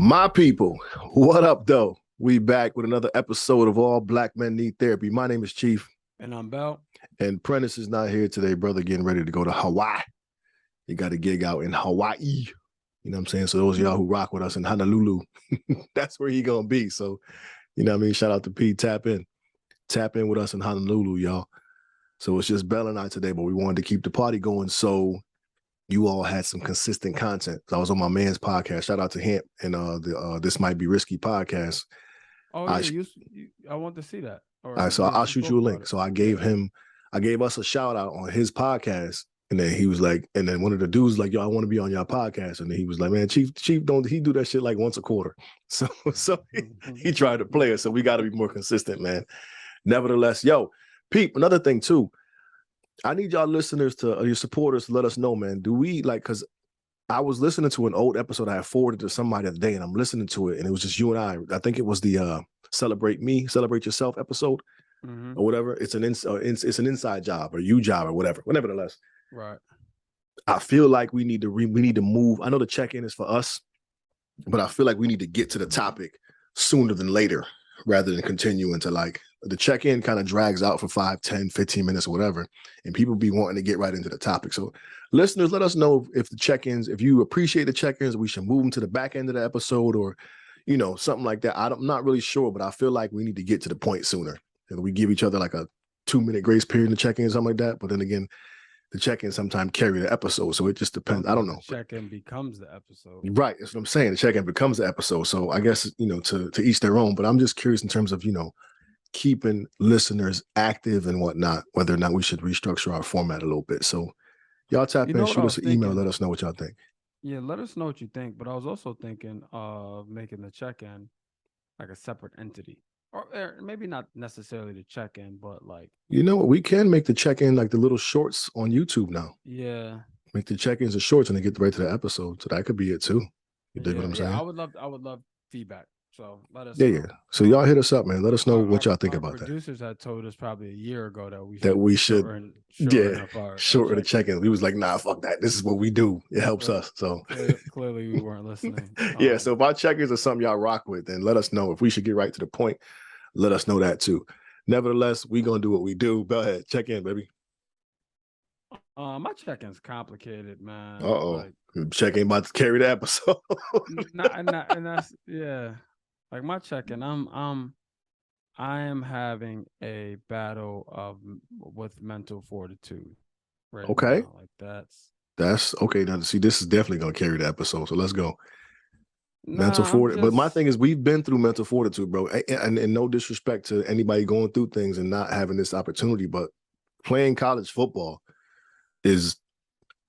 My people, what up, though? We back with another episode of All Black Men Need Therapy. My name is Chief. And I'm Bell. And Prentice is not here today, brother, getting ready to go to Hawaii. He got a gig out in Hawaii. You know what I'm saying? So those of y'all who rock with us in Honolulu, that's where he gonna be. So, you know what I mean? Shout out to P. Tap in with us in Honolulu, y'all. So it's just Bell and I today, but we wanted to keep the party going. So you all had some consistent content. I was on my man's podcast. Shout out to him and the This Might Be Risky podcast. Oh yeah, I want to see that. All right, so I'll shoot you a link. So I gave us a shout out on his podcast, and then he was like, and then one of the dudes was like, yo, I want to be on your podcast, and then he was like, man, Chief, don't he do that shit like once a quarter? So he tried to play it. So we got to be more consistent, man. Nevertheless, yo, Pete, another thing too. I need y'all listeners your supporters to let us know, man. Do we because I was listening to an old episode I had forwarded to somebody the other day, and I'm listening to it, and it was just you and I. I think it was the Celebrate Yourself episode or whatever. It's an inside job or you job or whatever. Nevertheless, right. I feel like we need to move. I know the check-in is for us, but I feel like we need to get to the topic sooner than later rather than continue into the check-in kind of drags out for 5, 10, 15 minutes or whatever, and people be wanting to get right into the topic. So listeners, let us know if the check-ins, if you appreciate the check-ins, we should move them to the back end of the episode or, something like that. I'm not really sure, but I feel like we need to get to the point sooner. And we give each other like a 2-minute grace period to check-in, something like that. But then again, the check-in sometimes carry the episode. So it just depends. I don't know. The check-in becomes the episode. Right. That's what I'm saying. The check-in becomes the episode. So I guess, to each their own. But I'm just curious in terms of, keeping listeners active and whatnot, whether or not we should restructure our format a little bit. So y'all tap in, shoot us an email, let us know what y'all think. Yeah, let us know what you think. But I was also thinking of making the check-in like a separate entity. Or maybe not necessarily the check-in, but like... You know what? We can make the check-in like the little shorts on YouTube now. Yeah. Make the check-ins the shorts and they get right to the episode. So that could be it too. You dig what I'm saying? I would love feedback. So let us know. Yeah. So y'all hit us up, man. Let us know what y'all think about that. Producers had told us probably a year ago that we should shorten the check-ins. We was like, nah, fuck that. This is what we do. It helps us. So clearly we weren't listening. Yeah. So if our check-ins are something y'all rock with, then let us know. If we should get right to the point, let us know that too. Nevertheless, we gonna do what we do. Go ahead, check in, baby. My check-in's complicated, man. Check-in about to carry the episode. and that's like my check-in. I am having a battle with mental fortitude. Right. Okay. Now. Like that's okay. Now see, this is definitely gonna carry the episode. So let's go. Mental fortitude. But my thing is, we've been through mental fortitude, bro. And no disrespect to anybody going through things and not having this opportunity, but playing college football is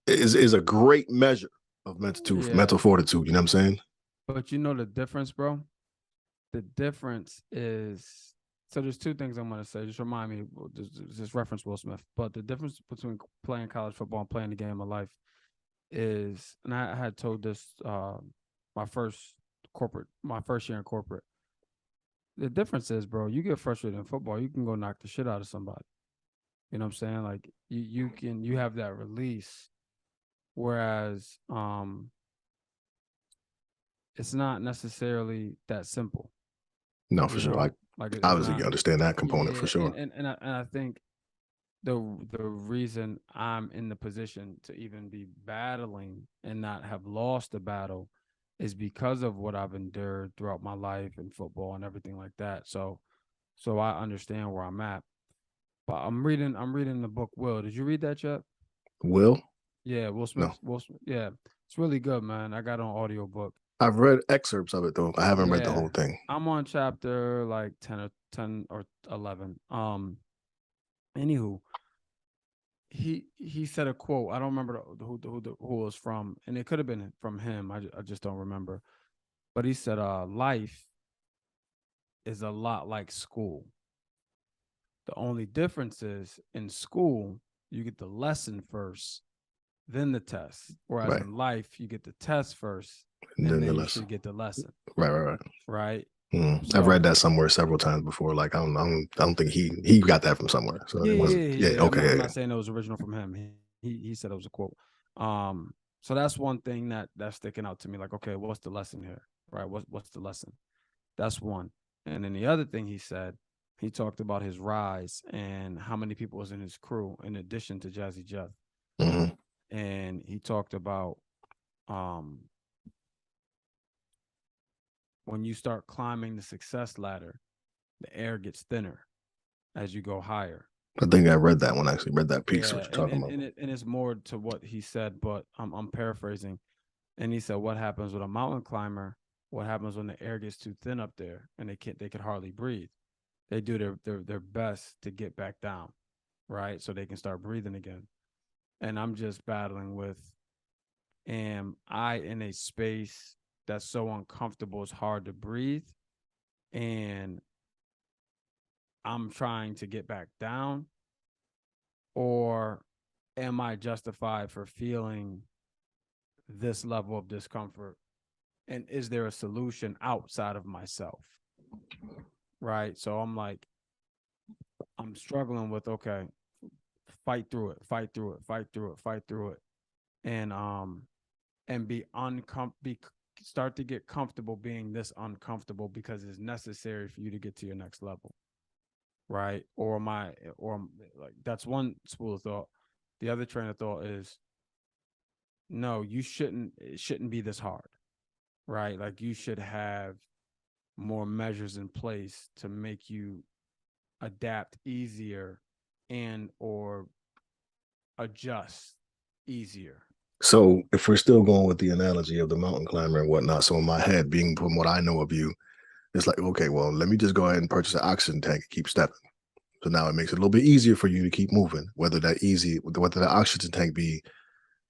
a great measure of mental fortitude. You know what I'm saying? But you know the difference, bro? The difference is, so there's two things I'm going to say. Just remind me, just reference Will Smith. But the difference between playing college football and playing the game of life is, and I had told this my first year in corporate. The difference is, bro, you get frustrated in football, you can go knock the shit out of somebody. You know what I'm saying? Like you have that release. Whereas it's not necessarily that simple. No, for sure. Like obviously you understand that component for sure. And I think the reason I'm in the position to even be battling and not have lost the battle is because of what I've endured throughout my life in football and everything like that. So I understand where I'm at. But I'm reading the book Will. Did you read that yet? Will? Yeah, Will Smith. No. Will Smith. Yeah, it's really good, man. I got it on audiobook. I've read excerpts of it though. I haven't read the whole thing. I'm on chapter like 10 or 11. Anywho, he said a quote. I don't remember who it was from, and it could have been from him. I just don't remember. But he said, life is a lot like school. The only difference is in school, you get the lesson first, then the test. Whereas in life, you get the test first, and then you should get the lesson. Right. So, I've read that somewhere several times before. Like I don't think he got that from somewhere. So okay. I'm not saying it was original from him. He said it was a quote. So that's one thing that's sticking out to me. Like, okay, what's the lesson here? right? What's the lesson? That's one. And then the other thing he said, he talked about his rise and how many people was in his crew in addition to Jazzy Jeff. Mm-hmm. And he talked about when you start climbing the success ladder, the air gets thinner as you go higher. I think I read that one, actually. Read that piece, Yeah, what you're talking about. and it's more to what he said, but I'm paraphrasing. And he said, what happens with a mountain climber? What happens when the air gets too thin up there and they could hardly breathe? They do their best to get back down, right? So they can start breathing again. And I'm just battling with, am I in a space that's so uncomfortable it's hard to breathe? And I'm trying to get back down? Or am I justified for feeling this level of discomfort? And is there a solution outside of myself? Right. So I'm like, I'm struggling with, okay, fight through it, fight through it, fight through it, fight through it. And start to get comfortable being this uncomfortable because it's necessary for you to get to your next level. Right. Or like, that's one school of thought. The other train of thought is, no, it shouldn't be this hard. Right. Like, you should have more measures in place to make you adapt easier and or adjust easier. So if we're still going with the analogy of the mountain climber and whatnot, so in my head, being from what I know of you, it's like, okay, well, let me just go ahead and purchase an oxygen tank and keep stepping. So now it makes it a little bit easier for you to keep moving, whether the oxygen tank be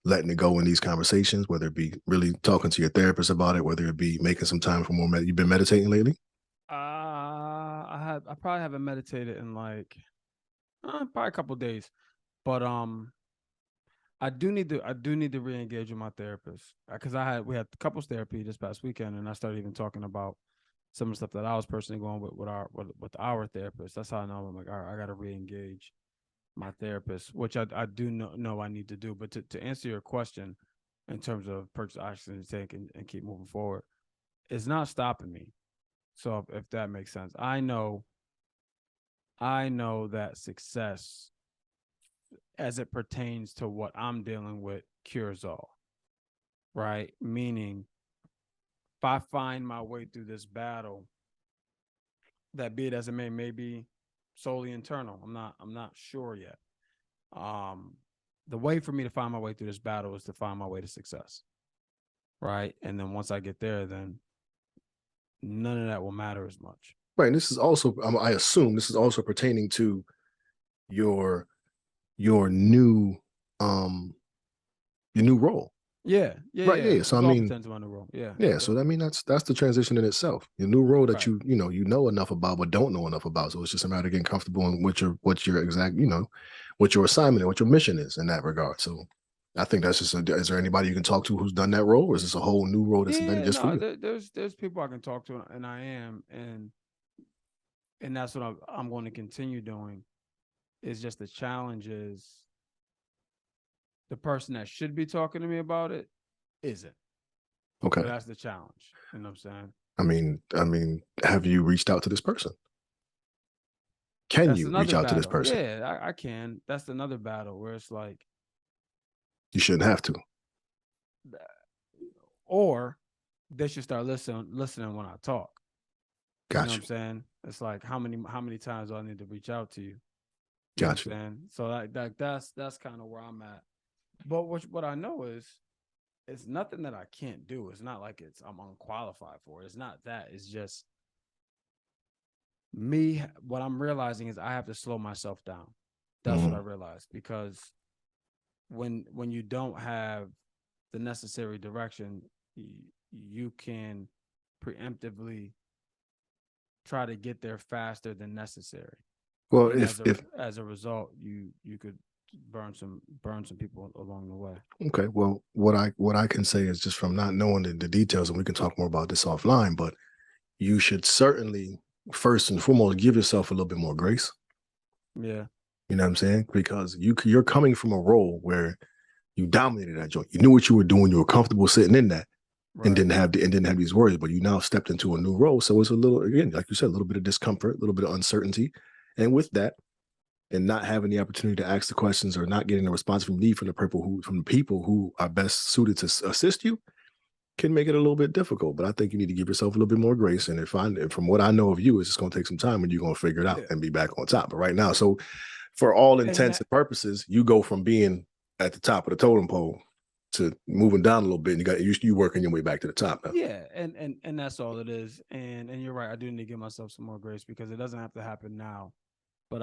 letting it go in these conversations, whether it be really talking to your therapist about it, whether it be making some time for more. You've been meditating lately? I probably haven't meditated in like probably a couple of days, but I do need to re-engage with my therapist because we had couples therapy this past weekend, and I started even talking about some of the stuff that I was personally going with our therapist. That's how I know I'm like, all right, I got to re-engage my therapist, which I do know I need to do. But to answer your question in terms of purchase oxygen tank and keep moving forward, it's not stopping me. So if that makes sense, I know that success, as it pertains to what I'm dealing with, cures all. Right? Meaning, if I find my way through this battle, that be it as it may be solely internal. I'm not sure yet. The way for me to find my way through this battle is to find my way to success. Right? And then once I get there, then none of that will matter as much. Right. And this is also, I assume this is also pertaining to your new role. Yeah. Right. Yeah. So I mean, to my new role. Yeah. yeah. So I mean, that's the transition in itself. Your new role that Right. you know enough about, but don't know enough about. So it's just a matter of getting comfortable in what your exact, what your assignment and what your mission is in that regard. So I think that's just. Is there anybody you can talk to who's done that role, or is this a whole new role that's invented just for you? There's people I can talk to, and I am, and that's what I'm going to continue doing. Is just the challenge is the person that should be talking to me about it isn't. Okay. So that's the challenge. You know what I'm saying? I mean, have you reached out to this person? Can you reach out to this person? Yeah, I can. That's another battle where it's like, you shouldn't have to. Or they should start listening when I talk. Gotcha. You know what I'm saying? It's like, how many times do I need to reach out to you? Gotcha. So that's kind of where I'm at. But what I know is, it's nothing that I can't do. It's not like I'm unqualified for it. It's not that. It's just me. What I'm realizing is I have to slow myself down. That's what I realized, because when you don't have the necessary direction, you can preemptively try to get there faster than necessary. Well, as a result, you could burn some people along the way. Okay. Well, what I can say is, just from not knowing the details, and we can talk more about this offline, but you should certainly first and foremost give yourself a little bit more grace. Yeah. You know what I'm saying? Because you're coming from a role where you dominated that joint. You knew what you were doing. You were comfortable sitting in that. and didn't have these worries, but you now stepped into a new role. So it's a little, again, like you said, a little bit of discomfort, a little bit of uncertainty. And with that, and not having the opportunity to ask the questions or not getting the response from me from the people who are best suited to assist you can make it a little bit difficult. But I think you need to give yourself a little bit more grace. And from what I know of you, it's just going to take some time and you're going to figure it out and be back on top. But right now, so for all intents and purposes, you go from being at the top of the totem pole to moving down a little bit, and you working your way back to the top now. Yeah, and that's all it is. And you're right. I do need to give myself some more grace because it doesn't have to happen now. But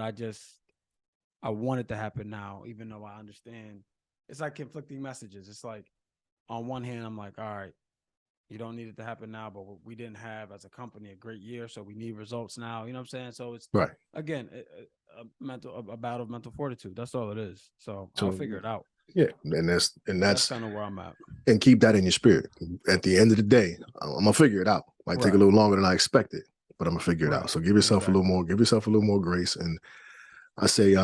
I want it to happen now, even though I understand it's like conflicting messages. It's like on one hand, I'm like, all right, you don't need it to happen now, but we didn't have as a company a great year, so we need results now. You know what I'm saying? So it's right again a battle of mental fortitude. That's all it is. So I'll figure it out. Yeah, and that's kind of where I'm at. And keep that in your spirit. At the end of the day, I'm gonna figure it out. Might take a little longer than I expected, but I'm gonna figure it out. So give yourself a little more. Give yourself a little more grace. And I say,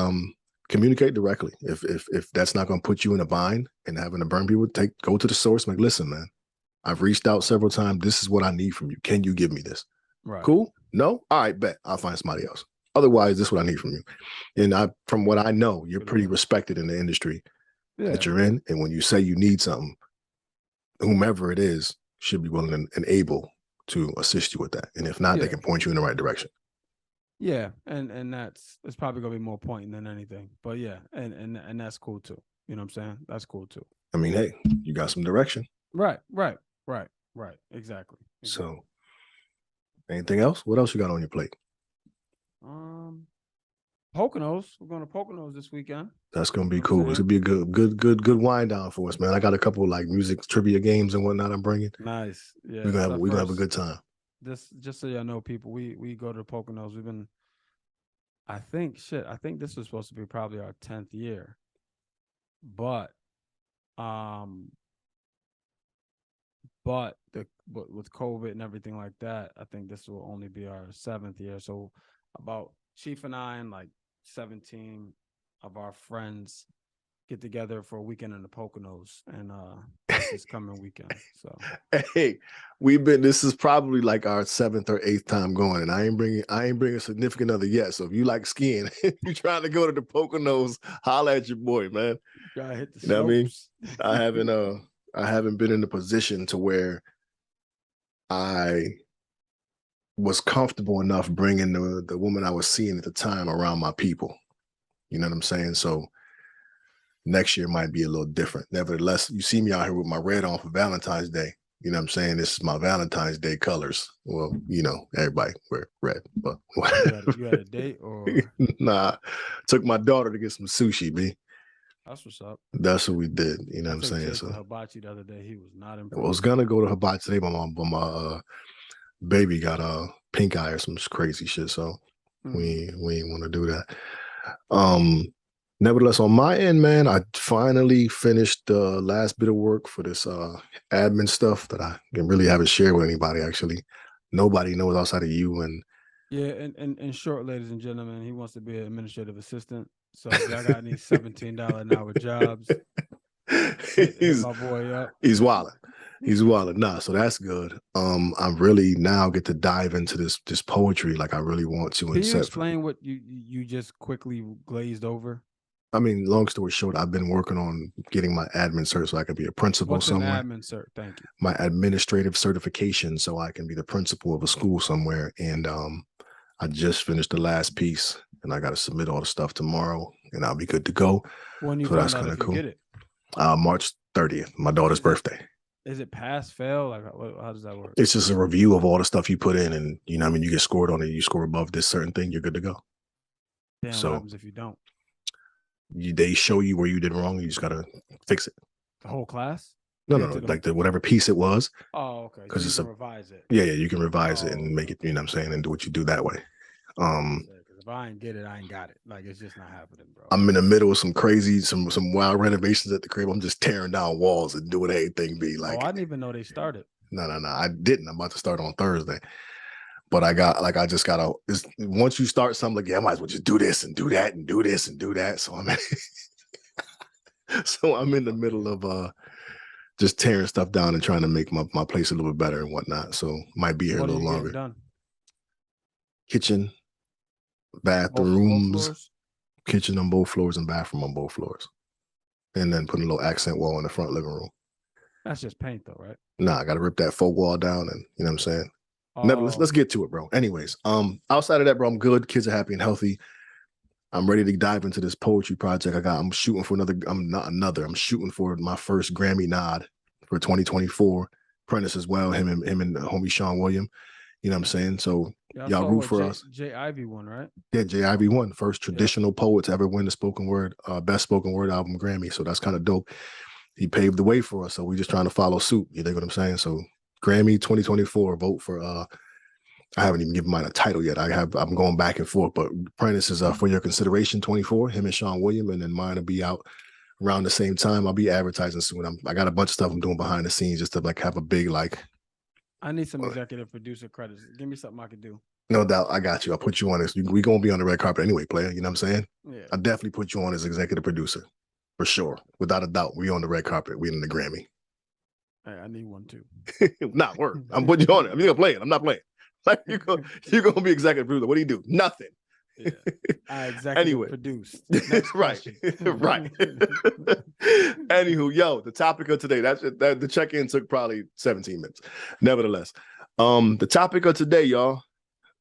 communicate directly. If that's not gonna put you in a bind and having to burn people, go to the source. Like, listen, man, I've reached out several times. This is what I need from you. Can you give me this? Right. Cool. No. All right. Bet. I'll find somebody else. Otherwise, this is what I need from you. And from what I know, you're pretty respected in the industry that you're in. And when you say you need something, whomever it is should be willing and able to assist you with that. And if not, they can point you in the right direction. Yeah. And it's probably gonna be more pointing than anything. But yeah, and that's cool too. You know what I'm saying? That's cool too. I mean, hey, you got some direction. Right. Exactly. So anything else? What else you got on your plate? Poconos. We're going to Poconos this weekend. That's gonna be cool. It's gonna be a good wind down for us, man. I got a couple of like music trivia games and whatnot I'm bringing. Nice. Yeah. We're gonna have a good time. This, just so y'all know, people, we go to the Poconos. We've been, I think this was supposed to be probably our 10th year, but with COVID and everything like that, I think this will only be our 7th year. So about Chief and I and like 17 of our friends get together for a weekend in the Poconos, and this coming weekend. So hey, this is probably like our 7th or 8th time going, and I ain't bringing a significant other yet. So if you like skiing, you trying to go to the Poconos, holla at your boy, man. You gotta hit the slopes. You know what I mean? I haven't been in the position to where I was comfortable enough bringing the woman I was seeing at the time around my people. You know what I'm saying? So next year might be a little different. Nevertheless, you see me out here with my red on for Valentine's Day. You know what I'm saying? This is my Valentine's Day colors. Well, you know, everybody wear red. But you had a date or? Nah, took my daughter to get some sushi, B. That's what's up. That's what we did. You know what I'm saying? So hibachi the other day, he was not impressed. I was gonna go to hibachi today, but my baby got a pink eye or some crazy shit. So we ain't want to do that. Nevertheless, on my end, man, I finally finished the last bit of work for this admin stuff that I really haven't shared with anybody. Actually, nobody knows outside of you. And yeah, and in short, ladies and gentlemen, he wants to be an administrative assistant. So if y'all got any $17 an hour jobs, hit my boy up. He's wilding. He's wilding. Nah, so that's good. I really now get to dive into this poetry like I really want to. Can you explain what you just quickly glazed over? I mean, long story short, I've been working on getting my admin cert so I can be a principal somewhere. What's an admin cert? Thank you. My administrative certification so I can be the principal of a school somewhere. And I just finished the last piece and I got to submit all the stuff tomorrow and I'll be good to go. When you so that's kind of cool. Get it? March 30th, my daughter's birthday. Is it pass, fail? Like, how does that work? It's just a review of all the stuff you put in, and you know, what I mean, you get scored on it. You score above this certain thing, you're good to go. Damn, so what happens if you don't? They show you where you did wrong. You just gotta fix it. The whole class? No, like whatever piece it was. Oh, okay. Because you can revise it. Yeah, you can revise it and make it. You know what I'm saying, and do what you do that way. If I ain't get it, I ain't got it. Like, it's just not happening, bro. I'm in the middle of some crazy, some wild renovations at the crib. I'm just tearing down walls and doing everything. Be like, I didn't even know they started. No, I didn't. I'm about to start on Thursday. But I just gotta. Once you start something, like, yeah, I might as well just do this and do that and do this and do that. So I'm in the middle of just tearing stuff down and trying to make my place a little bit better and whatnot. So might be here What a are little you getting longer. done? Kitchen, Both bathrooms, floors? kitchen on both floors and bathroom on both floors. And then putting a little accent wall in the front living room. That's just paint though, right? Nah, I gotta rip that faux wall down and you know what I'm saying? Never, let's Oh, get to it, bro. Anyways, outside of that, bro, I'm good. Kids are happy and healthy. I'm ready to dive into this poetry project. I'm shooting for I'm shooting for my first Grammy nod for 2024. Prentice as well, him and homie Sean William. You know what I'm saying? So yeah, I y'all saw root what for us. Jay Ivy won, right? Yeah, J.I.V. won first traditional poet to ever win the spoken word, best spoken word album Grammy. So that's kind of dope. He paved the way for us. So we're just trying to follow suit. You know what I'm saying? So Grammy 2024, vote for I haven't even given mine a title yet. I'm going back and forth, but Prentice is for your consideration 24, him and Sean William, and then mine will be out around the same time. I'll be advertising soon. I got a bunch of stuff I'm doing behind the scenes just to like have a big like. I need some executive producer credits. Give me something I could do. No doubt, I got you. I'll put you on this. We gonna be on the red carpet anyway, player. You know what I'm saying? Yeah. I definitely put you on as executive producer for sure, without a doubt. We on the red carpet. We in the Grammy. Hey, I need one too. Not work. I'm putting you on it. I'm gonna play it. I'm not playing. Like you're gonna be executive producer. What do you do? Nothing. Yeah. I executive produced. Right. Right. Anywho, yo, the topic of today, that the check-in took probably 17 minutes. Nevertheless, the topic of today, y'all,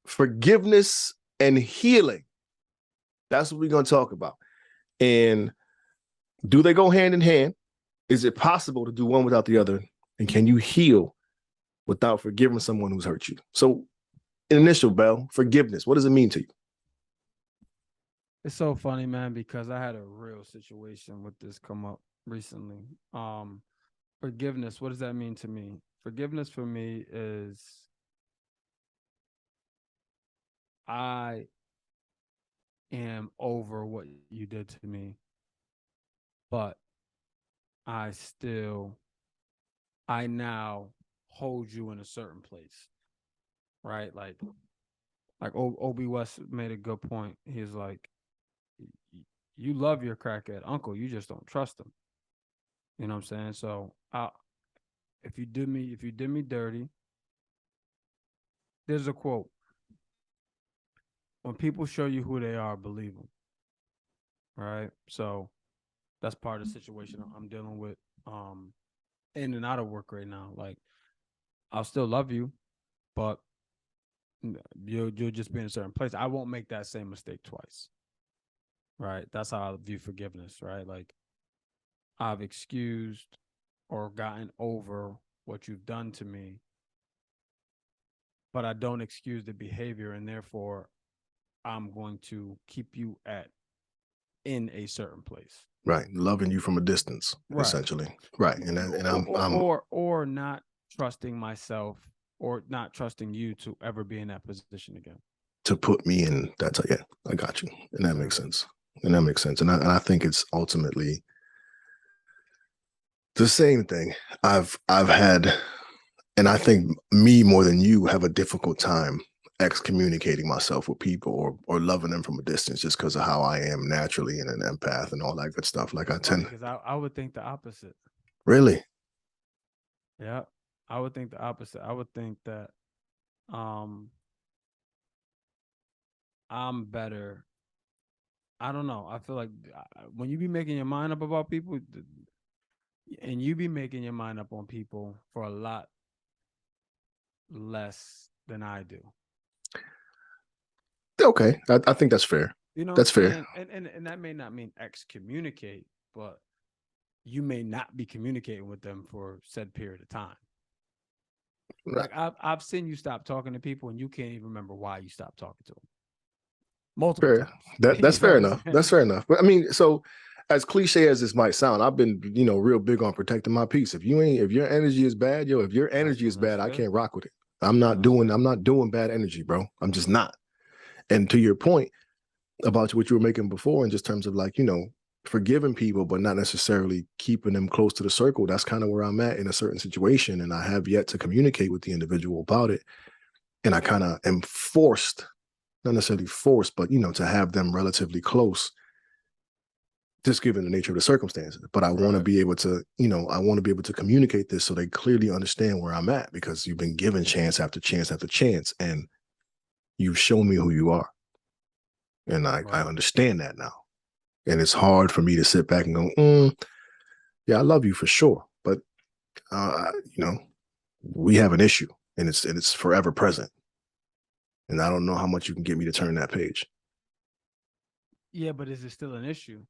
forgiveness and healing. That's what we're gonna talk about. And do they go hand in hand? Is it possible to do one without the other? And can you heal without forgiving someone who's hurt you? So, initial, Bell, forgiveness. What does it mean to you? It's so funny, man, because I had a real situation with this come up recently. Forgiveness, what does that mean to me? Forgiveness for me is I am over what you did to me, but I now hold you in a certain place, right? Like Obi West made a good point. He's like, you love your crackhead uncle, you just don't trust him. You know what I'm saying? So if you did me dirty, there's a quote. When people show you who they are, believe them. Right? So that's part of the situation I'm dealing with in and out of work right now. Like, I'll still love you, but you'll just be in a certain place. I won't make that same mistake twice. Right? That's how I view forgiveness, right? Like, I've excused or gotten over what you've done to me, but I don't excuse the behavior, and therefore I'm going to keep you in a certain place. Right, loving you from a distance, right. Essentially. Right, and I'm or not trusting myself or not trusting you to ever be in that position again. To put me in that, yeah, I got you, and that makes sense. And I think it's ultimately the same thing. I've had, and I think me more than you have a difficult time excommunicating myself with people or loving them from a distance just because of how I am naturally and an empath and all that good stuff. Like because I would think the opposite. Really? Yeah, I would think the opposite. I would think that I'm better. I don't know. I feel like when you be making your mind up about people, and you be making your mind up on people for a lot less than I do. Okay, I think that's fair. You know, that's fair. And that may not mean excommunicate, but you may not be communicating with them for said period of time. Right. Like I've seen you stop talking to people and you can't even remember why you stopped talking to them. Multiple times. That's fair enough. That's fair enough. But I mean, so as cliche as this might sound, I've been, real big on protecting my peace. If your energy is bad, if your energy is bad, I can't rock with it. I'm not doing bad energy, bro. I'm just not. And to your point about what you were making before, in just terms of like, forgiving people, but not necessarily keeping them close to the circle. That's kind of where I'm at in a certain situation. And I have yet to communicate with the individual about it. And I kind of am forced, not necessarily forced, but, to have them relatively close just given the nature of the circumstances. But I want to be able to, I want to be able to communicate this so they clearly understand where I'm at, because you've been given chance after chance after chance, and you've shown me who you are. And I understand that now. And it's hard for me to sit back and go, yeah, I love you for sure. But, we have an issue, and it's forever present. And I don't know how much you can get me to turn that page. Yeah, but is it still an issue?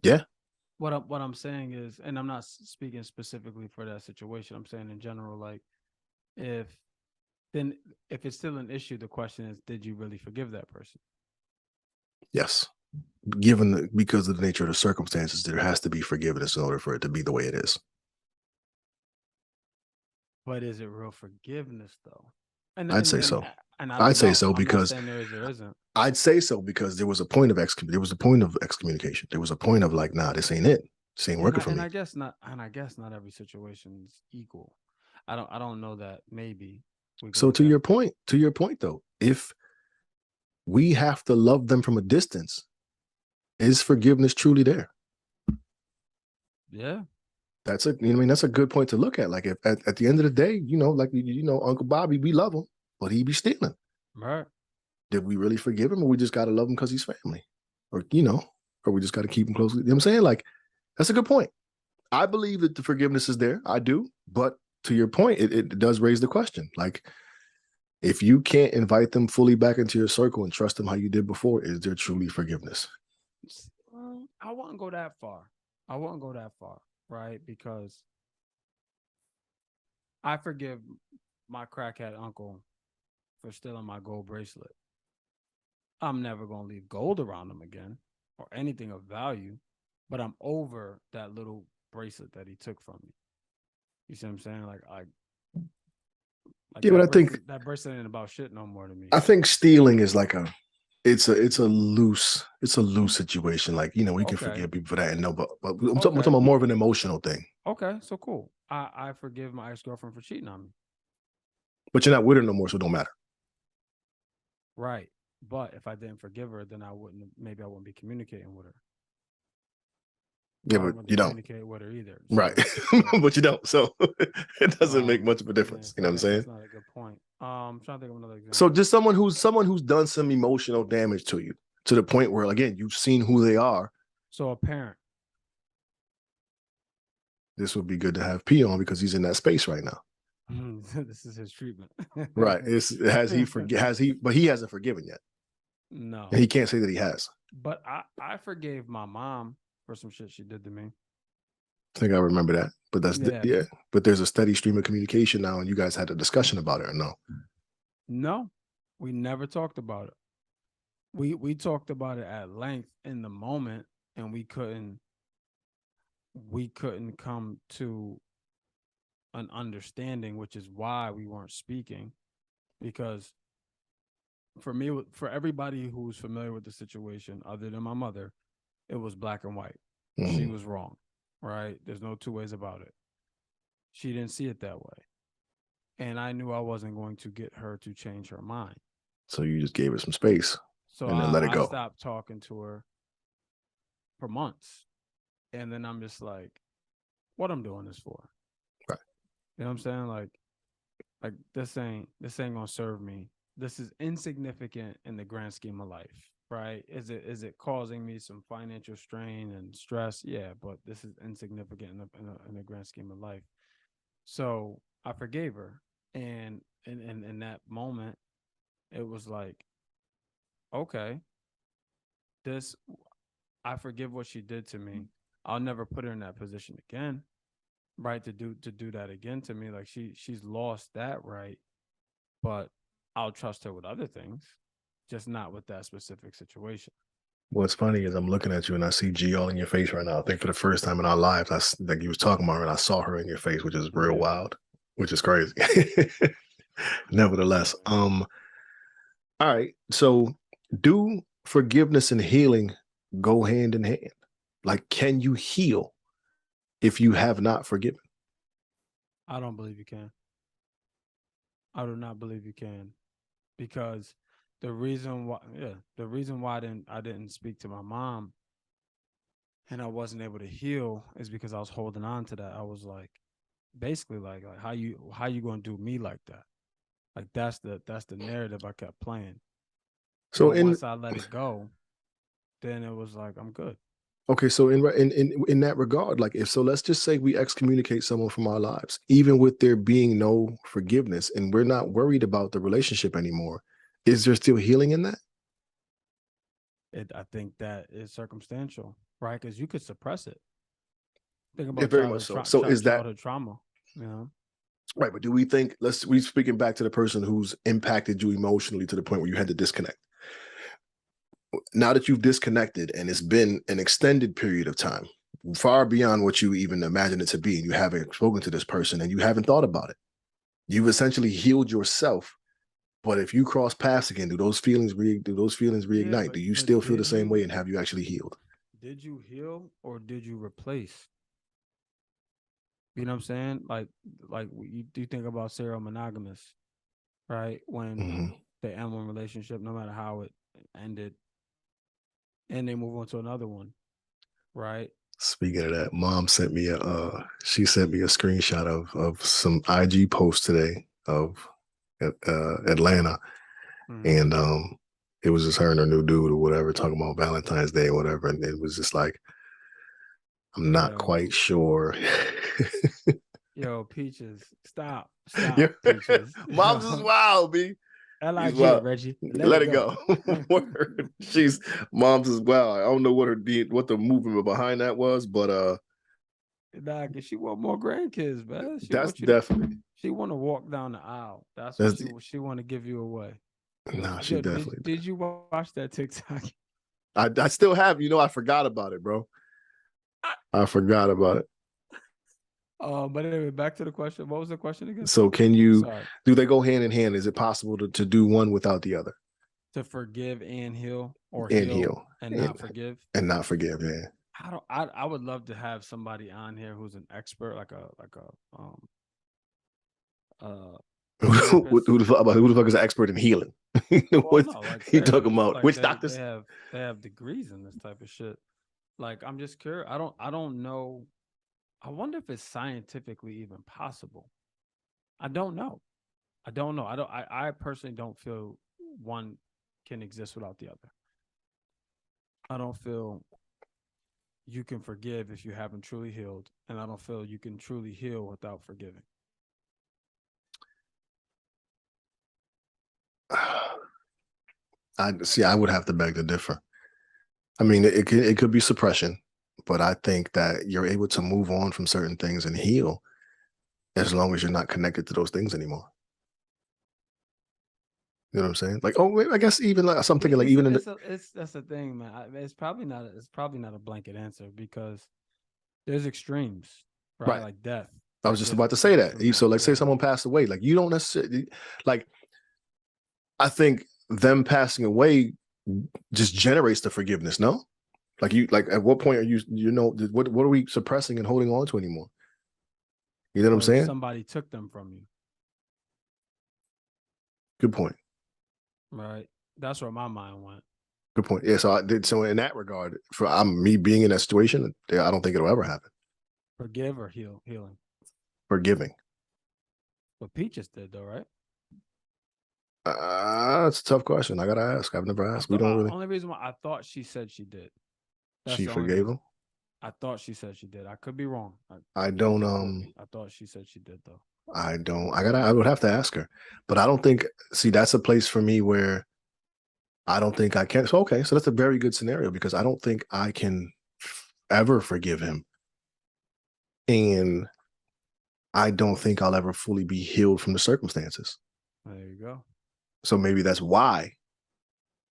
Yeah. What I'm saying is, and I'm not speaking specifically for that situation, I'm saying in general, like, if it's still an issue, the question is, did you really forgive that person? Yes. Because of the nature of the circumstances, there has to be forgiveness in order for it to be the way it is. But is it real forgiveness, though? I'd say so. And I'd say so, because there is or isn't. I'd say so because there was a point of excommunication. There was a point of like, nah, this ain't it. This ain't working for me. I guess not every situation is equal. I don't know that. Maybe. So to your point though, if we have to love them from a distance, is forgiveness truly there? Yeah. That's a good point to look at. Like, if at the end of the day, Uncle Bobby, we love him, but he be stealing. Right. Did we really forgive him, or we just got to love him because he's family? Or we just got to keep him close? You know what I'm saying? Like, that's a good point. I believe that the forgiveness is there. I do. But to your point, it does raise the question. Like, if you can't invite them fully back into your circle and trust them how you did before, is there truly forgiveness? I wouldn't go that far. Right? Because I forgive my crackhead uncle for stealing my gold bracelet. I'm never going to leave gold around him again or anything of value, but I'm over that little bracelet that he took from me. You see what I'm saying? But I think that bracelet ain't about shit no more to me. I think stealing is like it's a loose situation. Like, we can forgive people for that, and but I'm talking about more of an emotional thing. Okay, so cool. I forgive my ex-girlfriend for cheating on me. But you're not with her no more, so it don't matter. Right. But if I didn't forgive her, then I wouldn't be communicating with her. Yeah, but you don't communicate with her either. So, right. But you don't. So it doesn't make much of a difference. You know what I'm saying? That's not a good point. I'm trying to think of another example. So just someone who's done some emotional damage to you, to the point where, again, you've seen who they are. So a parent. This would be good to have P on, because he's in that space right now. This is his treatment. Right. But he hasn't forgiven yet. No. And he can't say that he has. But I forgave my mom for some shit she did to me. I think I remember that. But that's but there's a steady stream of communication now, and you guys had a discussion about it, or no? No. We never talked about it. We talked about it at length in the moment, and we couldn't come to an understanding, which is why we weren't speaking. Because for everybody who's familiar with the situation, other than my mother, it was black and white. Mm-hmm. She was wrong, right? There's no two ways about it. She didn't see it that way. And I knew I wasn't going to get her to change her mind. So you just gave her some space, and then let it go. I stopped talking to her for months. And then I'm just like, what I'm doing this for? Right. You know what I'm saying? Like this ain't gonna serve me. This is insignificant in the grand scheme of life, right? Is it causing me some financial strain and stress? Yeah, but this is insignificant in the grand scheme of life. So I forgave her, and in that moment, it was like, okay, I forgive what she did to me. I'll never put her in that position again, right? To do that again to me. Like she's lost that right, but I'll trust her with other things, just not with that specific situation. What's funny is I'm looking at you and I see G all in your face right now. I think for the first time in our lives, like you was talking about her, and I saw her in your face, which is real wild, which is crazy. Nevertheless, all right. So do forgiveness and healing go hand in hand? Like, can you heal if you have not forgiven? I don't believe you can. I do not believe you can, because the reason why I didn't speak to my mom and I wasn't able to heal is because I was holding on to that. I was like, basically like how you gonna do me like that? Like that's the narrative I kept playing. So But in once I let it go, then it was like I'm good. okay, so in that regard, like if so, let's just say we excommunicate someone from our lives, even with there being no forgiveness, and we're not worried about the relationship anymore. Is there still healing in that? I think that is circumstantial, right? Because you could suppress it. Think Yeah, about very much so. So is that childhood trauma. You know, right? But do we think we speaking back to the person who's impacted you emotionally to the point where you had to disconnect? Now that you've disconnected and it's been an extended period of time, far beyond what you even imagined it to be, and you haven't spoken to this person and you haven't thought about it, you've essentially healed yourself. But if you cross paths again, do those feelings yeah, reignite? Do you but still feel the same way, and have you actually healed? did you heal or did you replace? You know what I'm saying? Like you do think about serial monogamous, right? When Hmm. they end one relationship, no matter how it ended, and they move on to another one, right? Speaking of that, mom sent me she sent me a screenshot of some IG posts today of Atlanta, Mm-hmm. and it was just her and her new dude or whatever talking about Valentine's Day or whatever, and it was just like I'm not Yo, quite sure. yo, Peaches, Yeah. stop, Peaches. Mom's is wild, B. She's Lig, wild. Reggie, let Let it it go. go. Word. She's mom's as well. I don't know what the movement behind that was, but Nah, cause she want more grandkids, man. She that's want you to. definitely She want to walk down the aisle. That's what that's she want to give you away. no, she Yo, definitely did you watch that TikTok? I still have, I forgot about it, bro. I forgot about it. But anyway, back to the question. What was the question again? So I'm sorry. do they go hand in hand? Is it possible to do one without the other? To forgive and heal, or And heal heal. and And not forgive. not forgive, yeah. I don't. I would love to have somebody on here who's an expert, like a uh therapist. Who the fuck is an expert in healing? Well, What no, like you talking therapists. about? Like Which they doctors? have degrees in this type of shit. Like I'm just curious. I don't know. I wonder if it's scientifically even possible. I don't know. I don't know. I personally don't feel one can exist without the other. I don't feel you can forgive if you haven't truly healed, and I don't feel you can truly heal without forgiving. I see. I would have to beg to differ. I mean, it could be suppression, but I think that you're able to move on from certain things and heal as long as you're not connected to those things anymore. You know what I'm saying? Like, oh, wait, I guess even like something like even in the, It's that's the thing, man. It's probably not a blanket answer because there's extremes, right? right. Like death. I was Like just there's about to say extremes that. from that. So, like, say Yeah. someone passed away, like you don't necessarily like. I think them passing away just generates the forgiveness. No, like at what point are what are we suppressing and holding on to anymore? You know what I'm Or if saying? somebody took them from you, Good point. right? That's where my mind went. Good point. Yeah. So I did. So in that regard, for me being in that situation, I don't think it'll ever happen. Forgive or healing. Forgiving. But Peaches did though, right? That's a tough question. I gotta ask. I've never I asked. We thought don't really. only reason why I thought she said she did. That's She the only forgave reason. him. I thought she said she did. I could be wrong. I Please don't. don't quote me. I thought she said she did though. I don't. I would have to ask her, but I don't think. See, that's a place for me where I don't think I can. So okay, so that's a very good scenario because I don't think I can ever forgive him, and I don't think I'll ever fully be healed from the circumstances. There you go. So maybe that's why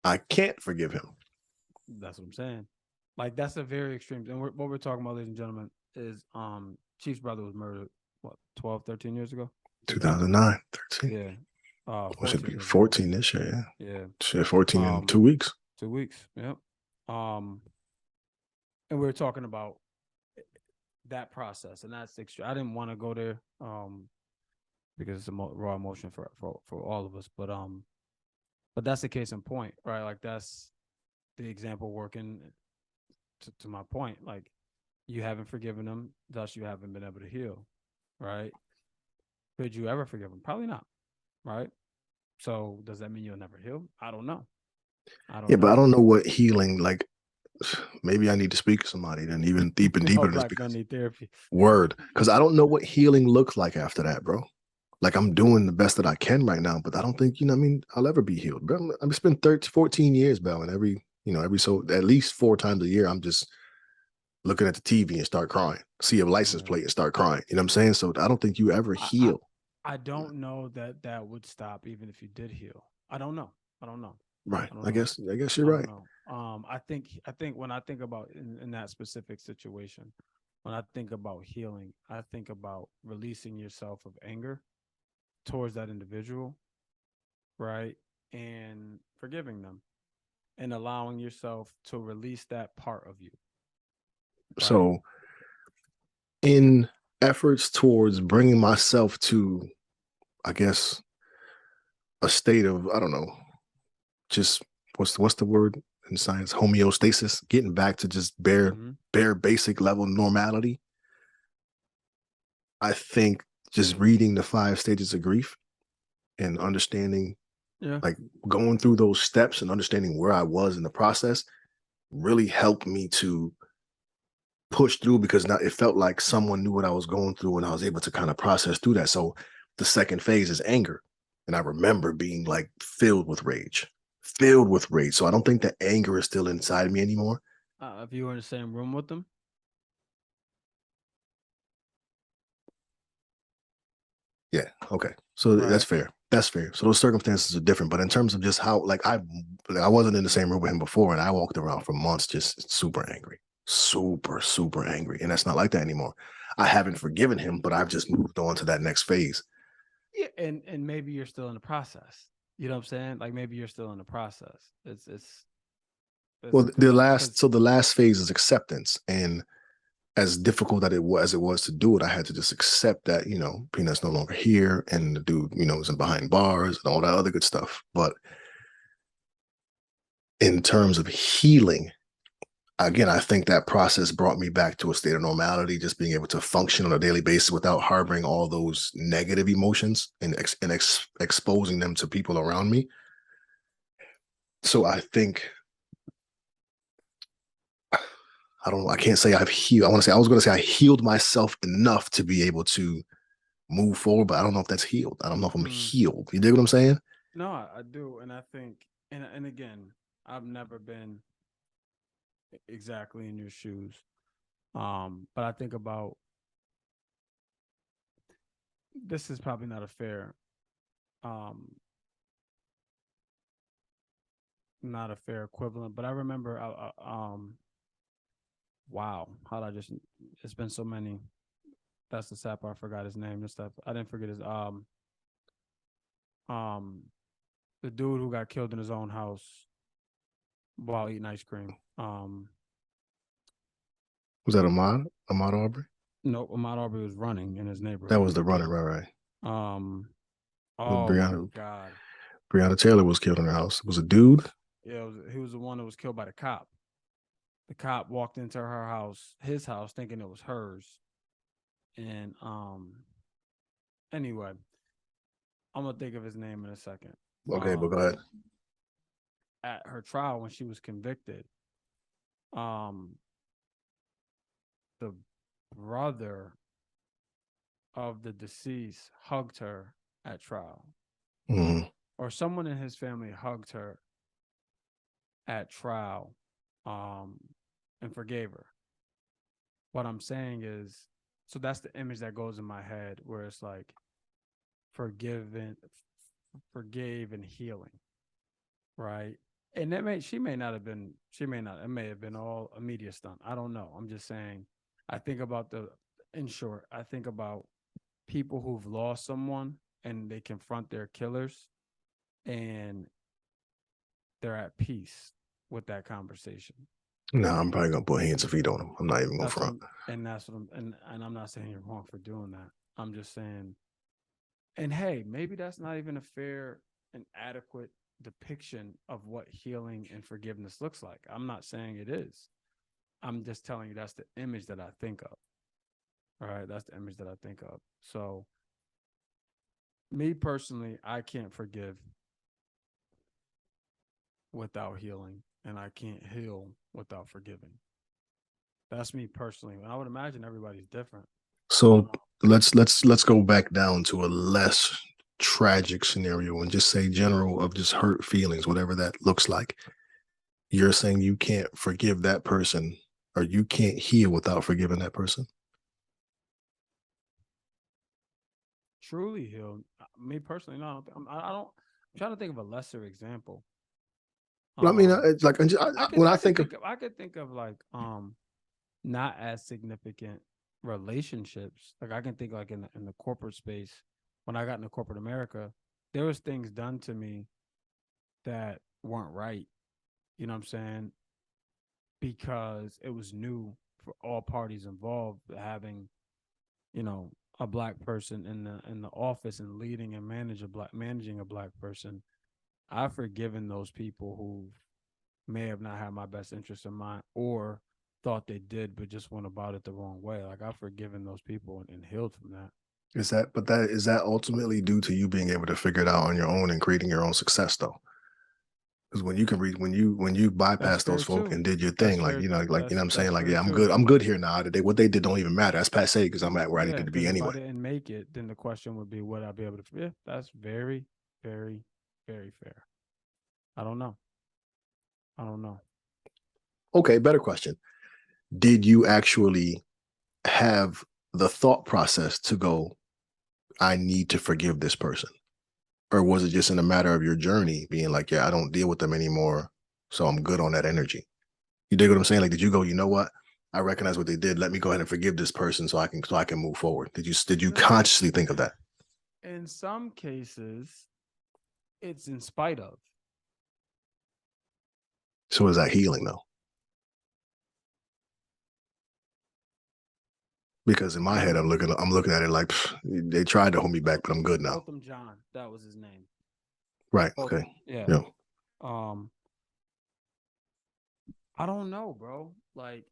I can't forgive him. That's what I'm saying. Like that's a very extreme. And what we're talking about, ladies and gentlemen, is Chief's brother was murdered what 12, 13 years ago. 2009, 13. Yeah, What should 14 be years ago. 14 this year? Yeah, Yeah, shit, 14 in um, 2 weeks. 2 weeks. Yep. Um, and we were talking about that process, and that's extreme. I didn't want to go there, because it's a raw emotion for all of us. But that's the case in point, right? Like that's the example working to my point, like you haven't forgiven them, thus you haven't been able to heal, right? Could you ever forgive them? Probably not, right? So does that mean you'll never heal? I don't know. I don't Yeah, but I know. don't know what healing like. Maybe I need to speak to somebody then even deeper and deeper No, in this black men because need therapy. word. Because I don't know what healing looks like after that, bro. Like I'm doing the best that I can right now, but I don't think, what I mean, I'll ever be healed. Bro, I've spent 13, 14 years, Bell, and every so at least 4 times a year, I'm just looking at the TV and start crying, see a license Yeah. plate and start crying. You know what I'm saying? So I don't think you ever I, I heal. I don't know that that would stop even if you did heal. I don't know. I don't know. Right. I don't I know. guess I guess you're I don't right. know. I think when I think about in that specific situation, when I think about healing, I think about releasing yourself of anger towards that individual, right? And forgiving them and allowing yourself to release that part of you, right? So in efforts towards bringing myself to, I guess, a state of, I don't know, just what's the word in science? Homeostasis, getting back to just Mm-hmm. bare basic level normality. I think just reading the 5 stages of grief and understanding, Yeah. like going through those steps and understanding where I was in the process really helped me to push through because now it felt like someone knew what I was going through and I was able to kind of process through that. So the second phase is anger. And I remember being like filled with rage, filled with rage. So I don't think the anger is still inside me anymore. If you were in the same room with them, Yeah. Okay. So that's right? fair. That's fair. So those circumstances are different. But in terms of just how, like, I wasn't in the same room with him before, and I walked around for months just super angry, super, super angry. And that's not like that anymore. I haven't forgiven him, but I've just moved on to that next phase. Yeah, and maybe you're still in the process. You know what I'm saying? Like maybe you're still in the process. It's Well, the because last, so the last phase is acceptance. And as difficult that it was to do it, I had to just accept that, Peanut's no longer here and the dude, is in behind bars and all that other good stuff. But in terms of healing, again, I think that process brought me back to a state of normality, just being able to function on a daily basis without harboring all those negative emotions and exposing them to people around me. So I think I don't know. I can't say I've healed. I was going to say I healed myself enough to be able to move forward, but I don't know if that's healed. I don't know if I'm mm, healed. You dig what I'm saying? no, I do, and I think, and again, I've never been exactly in your shoes. But I think about this is probably um not a fair equivalent, but I remember wow, how did I just it's been so many. That's the sad part. I forgot his name and stuff. I didn't forget his um the dude who got killed in his own house while eating ice cream. Was that Ahmad Aubrey? No, Ahmaud Arbery was running in his That neighborhood. He was the got runner, killed. right? Um, Right. oh my God. Breonna Taylor was killed in her house. It was a dude. Yeah, he was the one that was killed by the cop. The cop walked into her house, his house, thinking it was hers. And anyway, I'm gonna think of his name in a second. Okay, but go ahead. At her trial when she was convicted, um, the brother of the deceased hugged her at trial, Mhm. or someone in his family hugged her at trial, um, and forgave her. What I'm saying is, so that's the image that goes in my head, where it's like forgiven, forgave, and healing, right? And she may not have been, it may have been all a media stunt. I don't know. I'm just saying, I think about in short, I think about people who've lost someone and they confront their killers and they're at peace with that conversation. No, I'm probably gonna put hands and feet on him. I'm not even gonna That's what front. I'm, and that's what I'm, and I'm not saying you're wrong for doing that. I'm just saying, and hey, maybe that's not even a fair and adequate depiction of what healing and forgiveness looks like. I'm not saying it is. I'm just telling you that's the image that I think of. All right, that's the image that I think of. So, me personally, I can't forgive without healing, and I can't heal without forgiving. That's me personally. I would imagine everybody's different. So let's go back down to a less tragic scenario and just say general of just hurt feelings, whatever that looks like. You're saying you can't forgive that person or you can't heal without forgiving that person? Truly healed. Me personally, no. I don't. I'm trying to think of a lesser example. Well, I mean, it's like when I think of I could think of like not as significant relationships. Like I can think like in the corporate space, when I got into corporate America, there was things done to me that weren't right. You know what I'm saying? Because it was new for all parties involved, having, you know, a black person in the office and leading and managing a black person. I've forgiven those people who may have not had my best interest in mind or thought they did, but just went about it the wrong way. Like I've forgiven those people and healed from that. is that ultimately due to you being able to figure it out on your own and creating your own success though? Because when you can read when you That's bypass those fair folk too. and did your That's thing, like fair. like you know what I'm saying, That's like fair yeah, too. I'm good here now. What they did don't even matter. That's passe because I'm at where I Yeah, needed to be because if I anyway. didn't make it, then the question would be, would I be able to? Yeah, that's very, very, very fair. I don't know. I don't know. Okay, better question. Did you actually have the thought process to go, I need to forgive this person? Or was it just in a matter of your journey being like, yeah, I don't deal with them anymore, so I'm good on that energy? You dig what I'm saying? Like, did you go, you know what? I recognize what they did. Let me go ahead and forgive this person so I can move forward. Did you Uh, consciously think of that? In some cases, it's in spite of. So is that healing though? Because in my head, I'm looking at it like they tried to hold me back, but I'm good now. Botham John, that was his name. Right. Botham. Okay. Yeah. Yeah. Um, I don't know, bro. Like,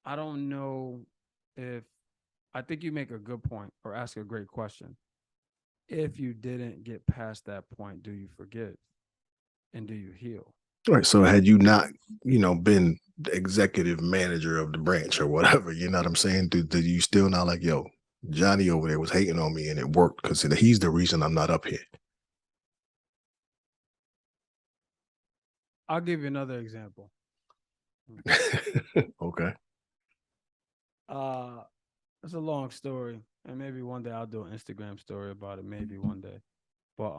I don't know if I think you make a good point or ask a great question. If you didn't get past that point, do you forgive and do you heal? All right. So had you not, been the executive manager of the branch or whatever, you know what I'm saying? Did you still not like, yo, Johnny over there was hating on me and it worked because he's the reason I'm not up here. I'll give you another example. Okay. Uh, it's a long story, and maybe one day I'll do an Instagram story about it. Maybe one day, but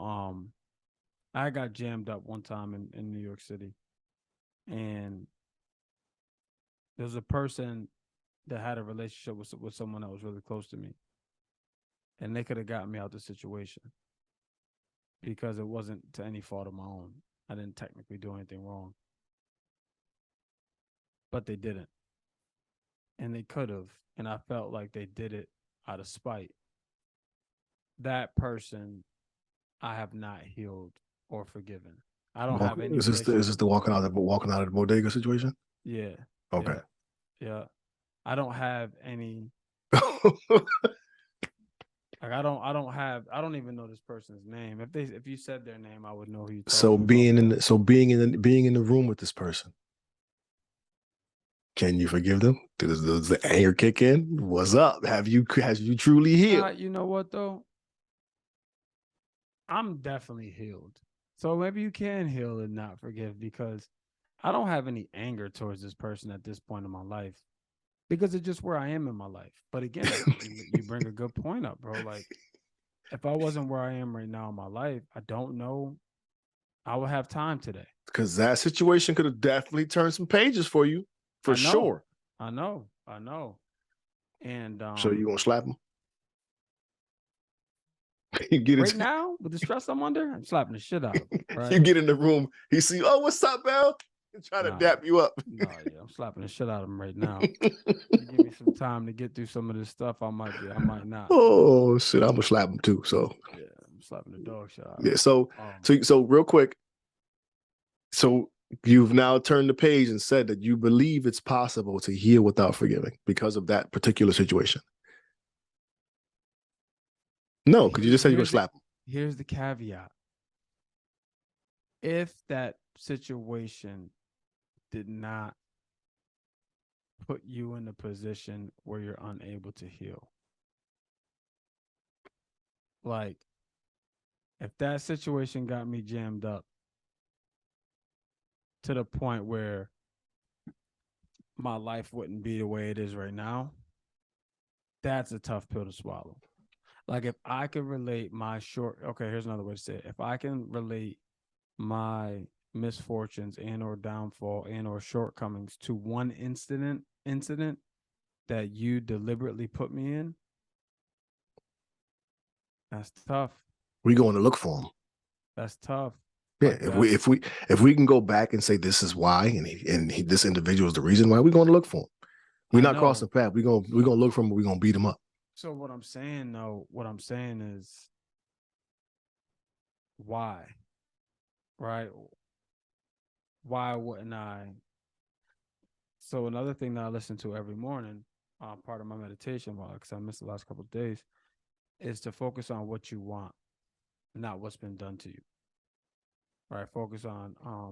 I got jammed up one time in New York City, and there's a person that had a relationship with someone that was really close to me, and they could have gotten me out the situation because it wasn't to any fault of my own. I didn't technically do anything wrong, but they didn't, and they could have, and I felt like they did it out of spite. That person I have not healed or forgiven. I don't have any Is this relationship. the walking out of the bodega situation? Yeah, Okay. yeah, yeah. I don't have any. Like I don't even know this person's name. If you said their name, I would know who you're So talking about. being in the room with this person, can you forgive them? Does the anger kick in? What's up? Has you truly healed? You know what though? I'm definitely healed. So maybe you can heal and not forgive because I don't have any anger towards this person at this point in my life because it's just where I am in my life. But again, you bring a good point up, bro. Like if I wasn't where I am right now in my life, I don't know I would have time today. Because that situation could have definitely turned some pages for you, for I know, sure. I know, I know. And So you gonna slap him? You get right it. now, with the stress I'm under, I'm slapping the shit out of him. Right? You get in the room. He see, oh, what's up, Bell? And try to Nah, dap you up. nah, yeah, I'm slapping the shit out of him right now. You give me some time to get through some of this stuff, I might not. Oh shit, I'm gonna slap him too. So Yeah, I'm slapping the dog shit out of yeah. him. So real quick. So You've now turned the page and said that you believe it's possible to heal without forgiving because of that particular situation. No, because you just said you're going to slap him. Here's the caveat. If that situation did not put you in a position where you're unable to heal, like if that situation got me jammed up to the point where my life wouldn't be the way it is right now, that's a tough pill to swallow. Like if I could relate here's another way to say it. If I can relate my misfortunes and or downfall and or shortcomings to one incident that you deliberately put me in, that's tough. We're going to look for him. That's tough. Yeah, if we can go back and say this is why, and this individual is the reason why, we're going to look for him. We're not crossing the path. We're gonna look for him. We're gonna beat him up. So what I'm saying is, why, right? Why wouldn't I? So another thing that I listen to every morning, part of my meditation, because I missed the last couple of days, is to focus on what you want, not what's been done to you. Right? Focus on, I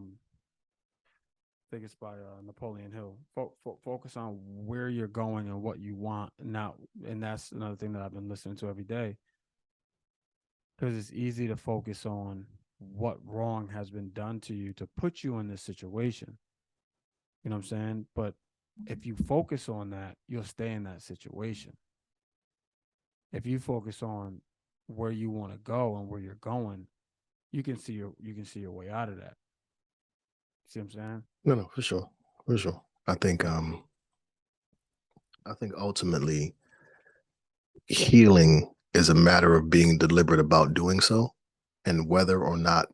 think it's by Napoleon Hill. Focus on where you're going and what you want now, and that's another thing that I've been listening to every day. Because it's easy to focus on what wrong has been done to you to put you in this situation. You know what I'm saying? But if you focus on that, you'll stay in that situation. If you focus on where you want to go and where you're going, you can see your way out of that. See what I'm saying? No, for sure. I think ultimately healing is a matter of being deliberate about doing so, and whether or not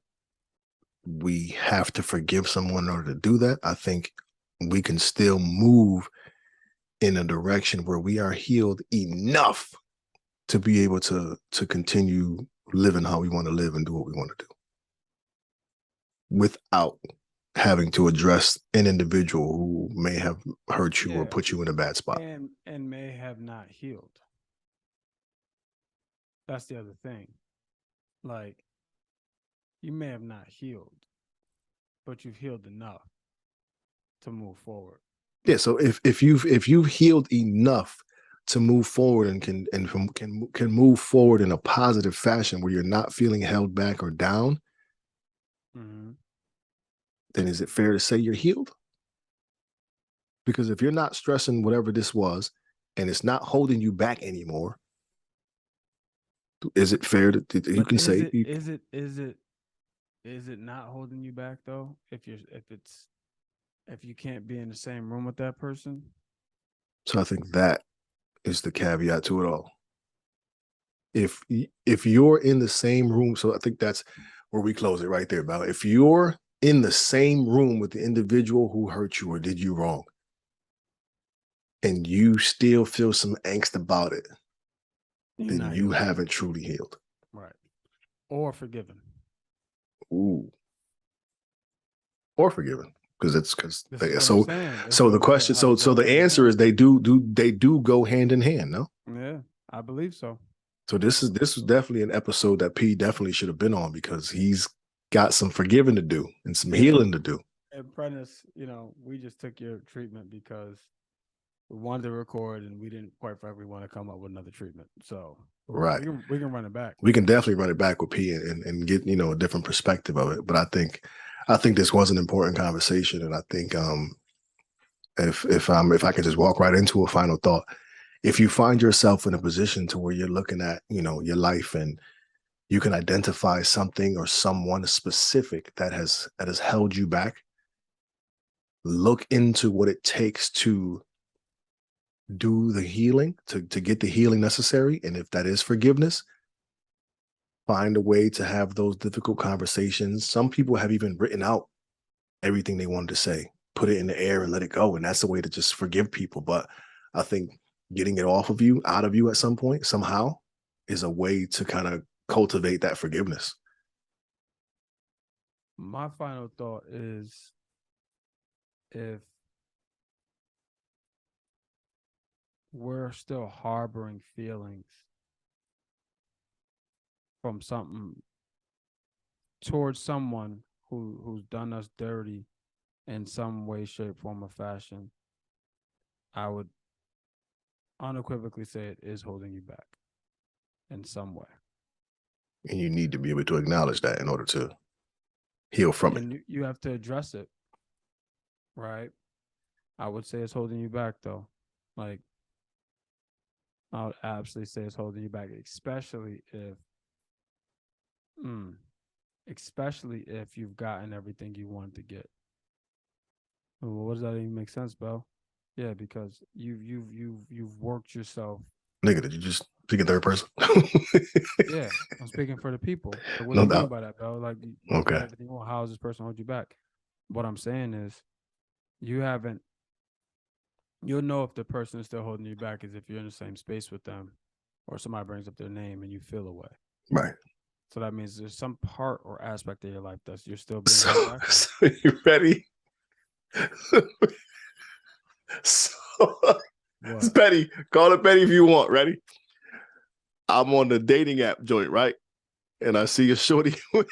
we have to forgive someone in order to do that. I think we can still move in a direction where we are healed enough to be able to continue living how we want to live and do what we want to do without having to address an individual who may have hurt you or put you in a bad spot. And may have not healed. That's the other thing. Like, you may have not healed, but you've healed enough to move forward. Yeah. So if you've healed enough to move forward and can move forward in a positive fashion where you're not feeling held back or down, then is it fair to say you're healed? Because if you're not stressing whatever this was and it's not holding you back anymore, is it fair to you can say is it not holding you back though? If you can't be in the same room with that person? So I think that is the caveat to it all. If you're in the same room, so I think that's where we close it right there, Val. If you're in the same room with the individual who hurt you or did you wrong, and you still feel some angst about it, then you haven't truly healed. Right. Or forgiven. Ooh. Or forgiven. Because so the question, so the answer is they do go hand in hand, no? Yeah, I believe so. So this is definitely an episode that P definitely should have been on, because he's got some forgiving to do and some healing to do. And Prentice, we just took your treatment because we wanted to record and we didn't quite frankly want to come up with another treatment. So right, we can run it back. We can definitely run it back with P and get a different perspective of it. But I think this was an important conversation, and I think if I could just walk right into a final thought, if you find yourself in a position to where you're looking at your life and you can identify something or someone specific that has held you back, look into what it takes to do the healing, to get the healing necessary. And if that is forgiveness, find a way to have those difficult conversations. Some people have even written out everything they wanted to say, put it in the air and let it go. And that's the way to just forgive people. But I think getting it off of you, out of you at some point, somehow, is a way to kind of cultivate that forgiveness. My final thought is if we're still harboring feelings from something towards someone who's done us dirty in some way, shape, form, or fashion, I would unequivocally say it is holding you back in some way. And you need to be able to acknowledge that in order to heal from it. And you have to address it, right? I would say it's holding you back, though. Like, I would absolutely say it's holding you back, especially if you've gotten everything you wanted to get. Well, what does that even make sense, Bell? Yeah, because you've worked yourself. Nigga, did you just speak in third person? Yeah, I'm speaking for the people. Like, what No do you mean doubt. by that, Bell? Like, you Okay. got everything. Well, how does this person hold you back? What I'm saying is, you haven't. You'll know if the person is still holding you back is if you're in the same space with them, or somebody brings up their name and you feel away. Right. So that means there's some part or aspect of your life that you're still being held back. So you ready? So it's What? petty. Call it petty if you want. Ready? I'm on the dating app joint, right? And I see a shorty with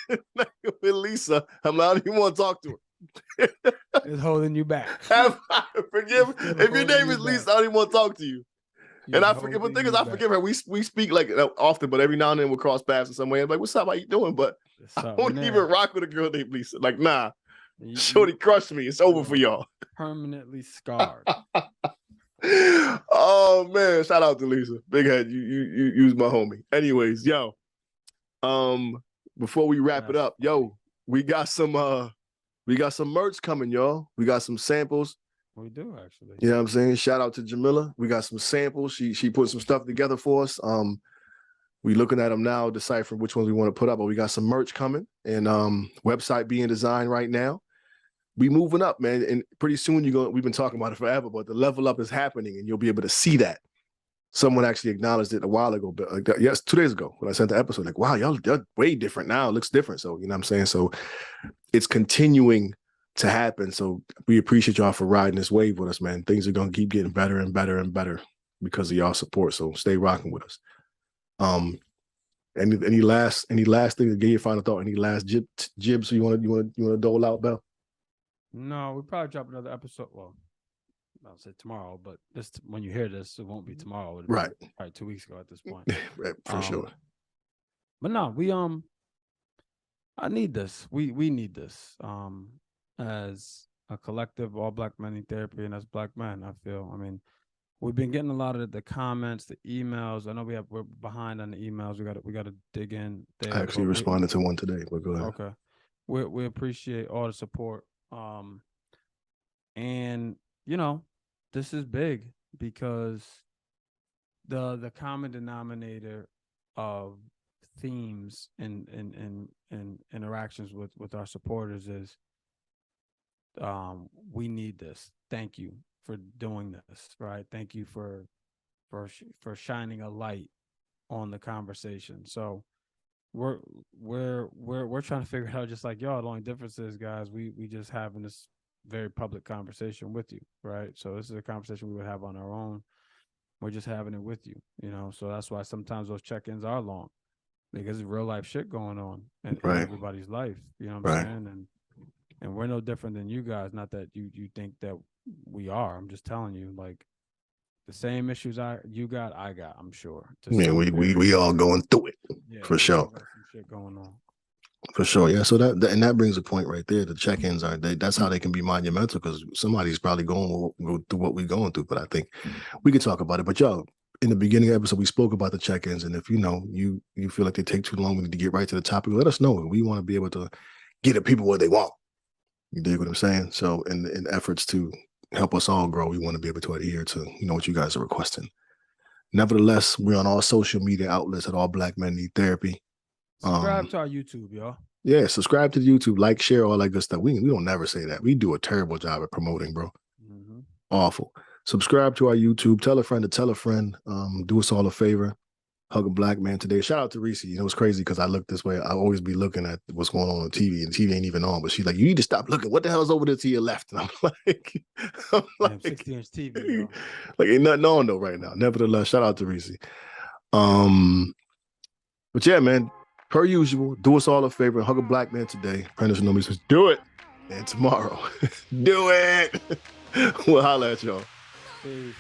Lisa. I'm like, I don't even want to talk to her. It's holding you back. Forgive me. It's still If your name holding is you Lisa, back. I don't even want to talk to you. And I forgive. But the thing is, I forgive her. We speak like often, but every now and then we'll cross paths in some way. I'm like, what's up? How you doing? But I won't even rock with a girl named Lisa. Like, nah. Shorty crushed me. It's over for y'all. Permanently scarred. Oh man, shout out to Lisa. Big head. You was my homie. Anyways, yo. Before we wrap it up, yo, we got some merch coming, y'all. We got some samples. We do actually. You know what I'm saying? Shout out to Jamila. We got some samples. She put some stuff together for us. We looking at them now, deciphering which ones we want to put up, but we got some merch coming and website being designed right now. We moving up, man. And pretty soon we've been talking about it forever, but the level up is happening and you'll be able to see that. Someone actually acknowledged it a while ago, but like that, yes, 2 days ago when I sent the episode, like, wow, y'all are way different now. It looks different. So, you know what I'm saying? So it's continuing to happen. So we appreciate y'all for riding this wave with us, man. Things are going to keep getting better and better and better because of y'all support. So stay rocking with us. Any last thing to get your final thought? Any last jibs you want to dole out, Bell? No, we probably drop another episode. Well, I'll say tomorrow, but when you hear this, it won't be tomorrow. Right. Probably 2 weeks ago at this point. Right, for sure. But no, I need this. We need this. As a collective, all Black men in therapy, and as Black men, I feel. I mean, we've been getting a lot of the comments, the emails. I know we're behind on the emails. We got to dig in there. I actually responded to one today, but go ahead. Okay. We appreciate all the support. And you know, this is big because the common denominator of themes and interactions with our supporters is we need this. Thank you for doing this, right? Thank you for shining a light on the conversation. So we're trying to figure it out just like y'all. The only difference is, guys, we just having this very public conversation with you, right? So this is a conversation we would have on our own. We're just having it with you, you know. So that's why sometimes those check-ins are long, because it's real life shit going on in everybody's life. You know what I'm saying? And we're no different than you guys. Not that you think that we are. I'm just telling you, like, the same issues you got, I got. I'm sure. Yeah, we all going through it, for sure. Got some shit going on. For sure, yeah. So that brings a point right there. The check-ins that's how they can be monumental, because somebody's probably go through what we're going through. But I think we could talk about it. But y'all, in the beginning of the episode, we spoke about the check-ins, and if you feel like they take too long, we need to get right to the topic. Let us know. We want to be able to get the people what they want. You dig what I'm saying? So in efforts to help us all grow, we want to be able to adhere to what you guys are requesting. Nevertheless, we're on all social media outlets at All Black Men Need Therapy. Subscribe to our YouTube, y'all. Yeah, subscribe to the YouTube, like, share, all that good stuff. We don't never say that. We do a terrible job at promoting, bro. Awful. Subscribe to our YouTube. Tell a friend to tell a friend. Do us all a favor. hug a black man today. Shout out to Reese. You know, it's crazy because I look this way. I always be looking at what's going on TV, and TV ain't even on. But she's like, you need to stop looking. What the hell's over there to your left? And I'm like, Damn, 60-inch TV, bro. like ain't nothing on though right now. Nevertheless, shout out to Reese. But yeah, man, per usual, do us all a favor and hug a black man today. Prentice normally says, do it. And tomorrow, do it. We'll holler at y'all. Peace.